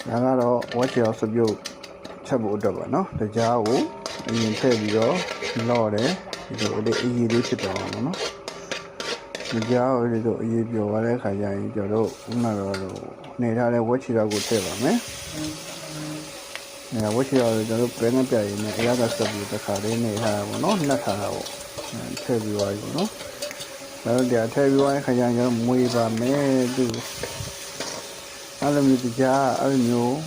ဒါကတော့ဝက်ချောစပြုတ်ချက်ဖို့အတွက်ပါနော်တကြားကိုအရင်ထည့်ပြီးတော့လော့တယ်ဒီလိုလေးအရေးလေးဖြစ်သွားအောင်နော်ဒီကြားကိုဒီလိုအရေးပြောသွားတဲ့ခါကျရင်ကျွန်တော်တို့ဥနာတော့နေထားတဲ့ဝက်ချောကိုထည့်ပါမယ်ဝက်ချောကျွန်တော်တို့ပဲနဲ့ပြရင်လည်းအရသာစပြုတ်တစ်ခါလေးနေထားတာပေါ့နော်နှက်ထားတာပေါ့ထည့်ပြီးသွားပြီပေါ့နော်ဒါတော့ထည့်ပြီးသွားတဲ့ခါကျရင်ကျွန်တော်မွေးပါမယ်သူအဲ့လိုမျိုးကြားအဲ့လိုမျိုး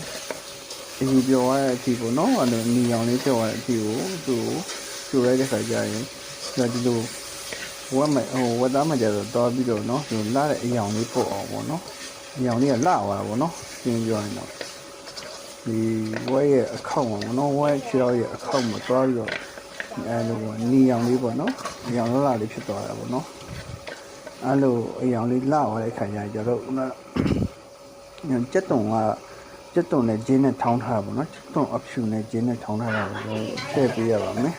အရင်ပြောရတဲ့အထိပေါ့နော်အဲ့လိုနီအောင်လေးပြောရတဲ့အထိကိုသူ့ကိုကျိုလိုက်တဲ့ခါကျရင်ဒီလိုဝက်သားမှကြတော့တော်ပြီးတော့နော်ဒီလာတဲ့အယောင်လေးပို့အောင်ပေါ့နော်အယောင်လေးကလှသွားတာပေါ့နော်ရှင်းပြောရင်တော့ဒီဝက်ရဲ့အခောက်ပေါ့နော်ဝက်ချောရဲ့အခောက်မှာသွားပြီးတော့အဲ့လိုနီအောင်လေးပေါ့နော်အယောင်လှလေးဖြစ်သွားတာပေါ့နော်အဲ့လိုအယောင်လေးလှသွားတဲ့ခါကျရင်ကျတော့ကြက်တုံနဲ့ဂျင်းနဲ့ထောင်းထားတာပေါ့နော်ကြက်တုံအဖြူနဲ့ဂျင်းနဲ့ထောင်းထားတာကိုထည့်ပေးရပါမယ်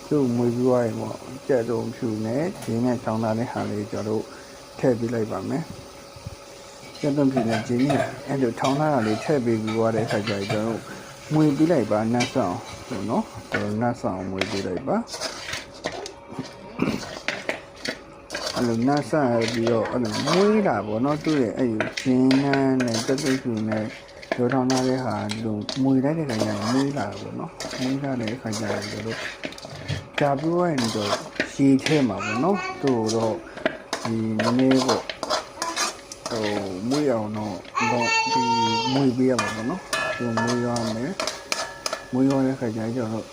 သူ့မွေးပြီးသွားရင်ပေါ့ကြက်တုံဖြူနဲ့ဂျင်းနဲ့ထောင်းထားတဲ့ဟာလေးကျွန်တော်တို့ထည့်ပေးလိုက်ပါမယ်ကြက်တုံဖြူနဲ့ဂျင်းနဲ့အဲ့လိုထောင်းထားတာလေးထည့်ပေးပြီးသွားတဲ့အခါကျရင်ကျွန်တော်တို့မွေးပေးလိုက်ပါနတ်ဆောင်ပေါ့နော်နတ်ဆောင်မွေးပေးလိုက်ပါအဲ့လိုနတ်ဆန်ပြီးတော့အဲ့လိုမွေးတာပေါ့နော်သူ့ရဲ့အဲ့ဒီဂျင်းနဲ့တက်တက်ဖြူနဲ့ရောထောင်းထားတဲ့ဟာလို့မွေးလိုက်တဲ့ခါကျရင်မွေးလာတာပေါ့နော်မွေးလာတဲ့ခါကျရင်တို့ကြာပြိုးရင်တော့ရှည်ထဲမှာပေါ့နော်သူ့တော့ဒီနည်းနည်းပေါ့မွေးအောင်တော့ဒီမွေးပေးရမှာပေါ့နော်သူမွေးရမယ်မွေးရတဲ့ခါကျရင်ကျွန်တော်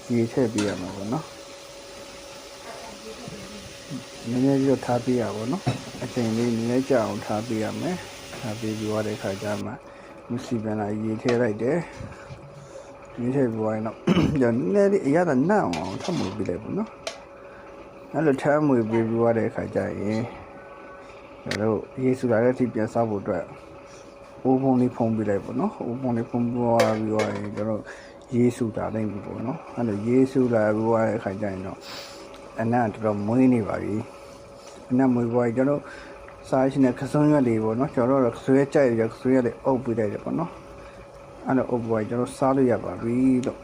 ရှည်ထည့်ပေးရမှာပေါ့နော်နည်းနည်းလေးထားပေးရပါတော့အချိန်လေးနည်းနည်းကြာအောင်ထားပေးရမယ်ထားပေးပြီးတဲ့ခါကျမှမစီပန်လာရေထည့်လိုက်တယ်ရေထည့်ပြီးတော့နည်းနည်းလေးအရသာနတ်အောင်ထပ်မွေပေးလိုက်ပေါ့နော်အဲ့လိုထပ်မွေပေးပြီးတဲ့ခါကျရင်ကျွန်တော်ရေစူလာတဲ့အထိပြန်စားဖို့အတွက်အိုးဖုံးလေးဖုံးပေးလိုက်ပေါ့နော်အိုးဖုံးလေးဖုံးပြီးတော့ရင်ကျွန်တော်ရေစူတာလိုက်ပြီပေါ့နော်အဲ့လိုရေစူလာပြီးတဲ့ခါကျရင်တော့အနံ့တော်မွေးနေပါပြီအနံ့မွေးပွားကျွန်တော်စားရှင်တဲ့ခစုံးရွက်လေးပေါ့နော်ကျွန်တော်တို့ခစုံးရွက်ကြိုက်ရခစုံးရွက်လေးအုပ်ပေးလိုက်တယ်ပေါ့နော်အဲ့လိုအုပ်ပွားကျွန်တော်စားလို့ရပါပြီလို့